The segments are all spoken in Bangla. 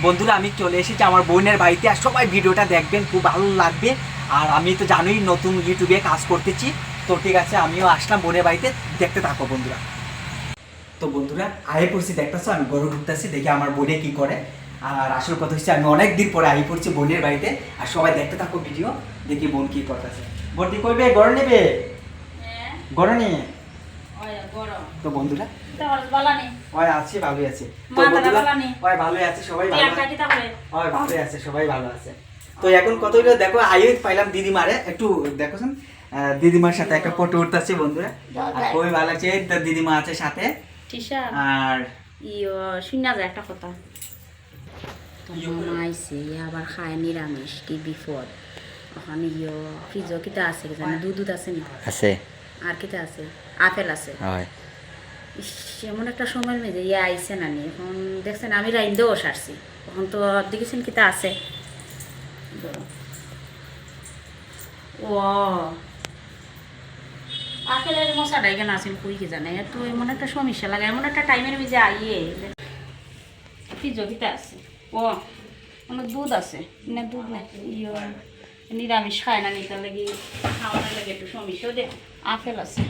বন্ধুরা আমি চলে এসেছি আমার বোনের বাড়িতে, আর সবাই ভিডিওটা দেখবেন, খুব ভালো লাগবে। আর আমি তো জানোই নতুন ইউটিউবে কাজ করতেছি, তো ঠিক আছে আমিও আসলাম বোনের বাড়িতে, দেখতে থাকো বন্ধুরা। তো বন্ধুরা আয়ে পড়ছি, দেখতেছো আমি গরু ঢুকতেছি, দেখি আমার বোনে কি করে। আর আসল কথা হচ্ছে আমি অনেক দিন পরে আই পড়ছি বোনের বাড়িতে, আর সবাই দেখতে থাকো ভিডিও, দেখি বোন কি করতেছে। বর্দি করবে গরু নেবে, গরু নিয়ে। তো বন্ধুরা ওই আছে, ভালোই আছে। তো বন্ধুরা ওই ভালোই আছে, সবাই ভালো আছে। ওই ভালোই আছে, সবাই ভালো আছে। তো এখন কত হলো দেখো, আইও পাইলাম দিদিমারে, একটু দেখোছেন দিদিমার সাথে একটা ফটো উঠতেছি বন্ধুরা, আর খুবই ভালো আছে। দিদিমা আছে সাথে। আর শুনা যায় একটা কথা, আইসে আবার খায় নিরামিষ, কি বিপদ। ওখানে ফ্রিজ কিতা আছে জানি, দুধ আছে নি আছে, আর কিতা আছে, আপেল আছে। হয় এমন একটা সময়ের মেঝে আইসে নানি, এখন দেখছেন আমি রাইন্দেও সারছি, এখন তো দেখেছেন কিতা আছে। ও আপেলের মশাটা এখানে আসেন কই কি জানে, তো এমন একটা সমস্যা লাগে, এমন একটা টাইমের মেঝে আইয়ে ফ্রিজ কিতা আছে। ও অনেক দুধ আছে না, দুধ না নিরামিষ খায় না, নিতে লাগে খাওয়ানোর লাগে একটু সমস্যাও দে। আপেল আছে,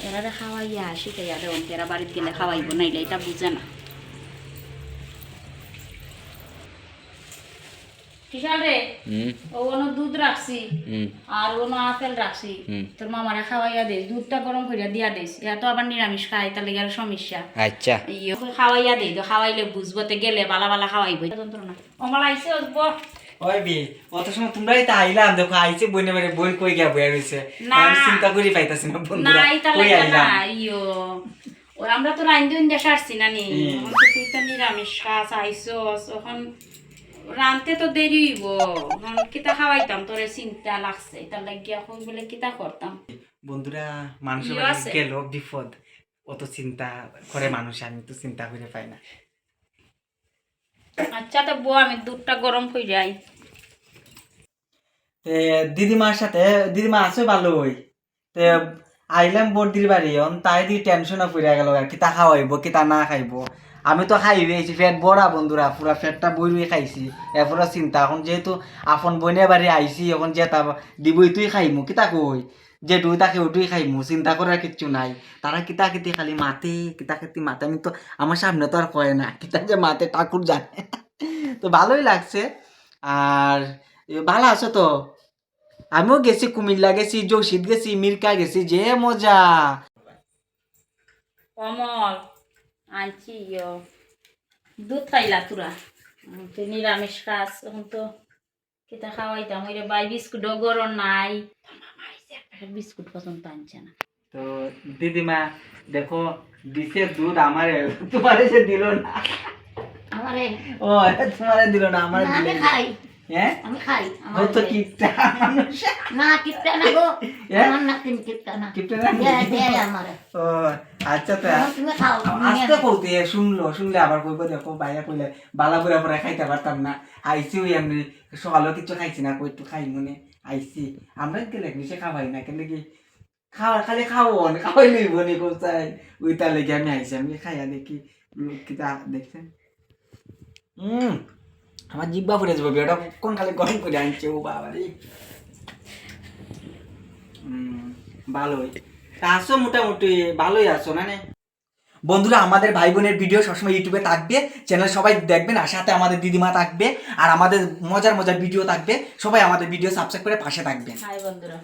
এরা খাওয়াইয়া শিখাইয়া দেন, এরা বাড়িতে গেলে খাওয়াইব নাইলে এটা বুঝে না। রে ও দুধ রাখছি আর কোনো আপেল রাখছি, তোর মামারা খাওয়াইয়া দিস, দুধটা গরম করিয়া দিয়া দিস, এরা তো আবার নিরামিষ খায়, তাহলে আর সমস্যা। আচ্ছা খাওয়াইয়া দিই, তো খাওয়াইলে বুঝবো, তে গেলে বালা বালা খাওয়াইব যন্ত্রণা। অমাল আইসে আসবো ওই বি অত সময় তোমরাই তো আইলাম, দেখো আইছে বইনে বাড়ি, বোন কই গিয়া বইয়া রইছে, আমি চিন্তা করি পাইতাছি না বন্ধুরা কই আইলাম। ওই আমরা তো লাইন দিন দেশে আসছি না নি, তুই তো নিরামিষ খাস আইসো, এখন রানতে তো দেরি হইব, কিতা খাওয়াইতাম তোরে চিন্তা লাগছে, তার লাগিয়া কই বলে কিতা করতাম। বন্ধুরা মানুষের বাড়ি গেল বিপদ, অত চিন্তা করে মানুষ, আমি তো চিন্তা করে পাই না। আচ্ছা তো বউ, আমি দুধটা গরম করে যাই। দিদিমার সাথে, দিদিমা আছে ভালোই, তে আইলাম বর্দির বাড়ি, তাই দিয়ে টেনশনে পড়ে গেল আর কি, তা খাওয়াইব কি তা না খাইব। আমি তো খাইবেছি, পেট বড়া বন্ধুরা, পুরা পেটটা বইরই খাইছি, এরপরে চিন্তা এখন যেহেতু আপন বোনের বাড়ি আইছি, এখন যে তা দিবই তুই খাইমু কিতা কই, যে দুই তাকে ওটুই খাইমু, চিন্তা করার কিচ্ছু নাই। তারা কিতা কিতি খালি মাতে, কিতা কিতি মাতে, আমি তো আমার সামনে তো আর কয় না, কিতা যে মাতে ঠাকুর জানে। তো ভালোই লাগছে। আর ভালো আছো তো? আমিও গেছি, কুমিল্লা গেছি, যশোর গেছি, মিরকা গেছি, যে মজা। কমল আনছি দুধ খাইলা তোরা, তুই নিরামিষ খাস, এখন তো কিতা খাওয়াইতাম, ওই বাই বিস্কুটও গরম নাই, বিস্কুট পছন্দ আনছে না। তো দিদিমা দেখো দিছে দুধ, আমারে তোমারে সে দিল না, আমারে ও তোমারে দিল না, আমারে দিল। আমি খাই, হ্যাঁ আমি খাই, ও তো কিপটা মানুষ। না কিপটা না গো, আমার না কিপটা না, কিপটা না দে আমারে। ও আচ্ছা, তো তুমি খাও, আজকে কইতে শুনলে আবার কইব দেখো বাইয়া কইলে বালা বুড়া পরে খাইতে পারতাম না, আইছি ওই এমনি সকালেও কিছু খাইছি না, কই একটু খাই মনে আইছি। আমরা গেলে বেশি খাওয়াই না, কেন কি খাওয়া খালি খাওয়ান খাওয়াই লইব নি কোথায়, ওই তার লেগে আমি আইছি, আমি খাইয়া দেখি কিতা দেখছেন। আমার জিব্বা ফুটে যাবো, ওটা কোন খালি গরম করে আনছে ও বাবা রে। ভালোই তা আসো, মোটামুটি ভালোই আছো না? বন্ধুরা আমাদের ভাই বোনের ভিডিও সবসময় ইউটিউবে থাকবে, চ্যানেল সবাই দেখবেন, আর সাথে আমাদের দিদিমা থাকবে, আর আমাদের মজার মজার ভিডিও থাকবে, সবাই আমাদের ভিডিও সাবস্ক্রাইব করে পাশে থাকবেন। হাই বন্ধুরা।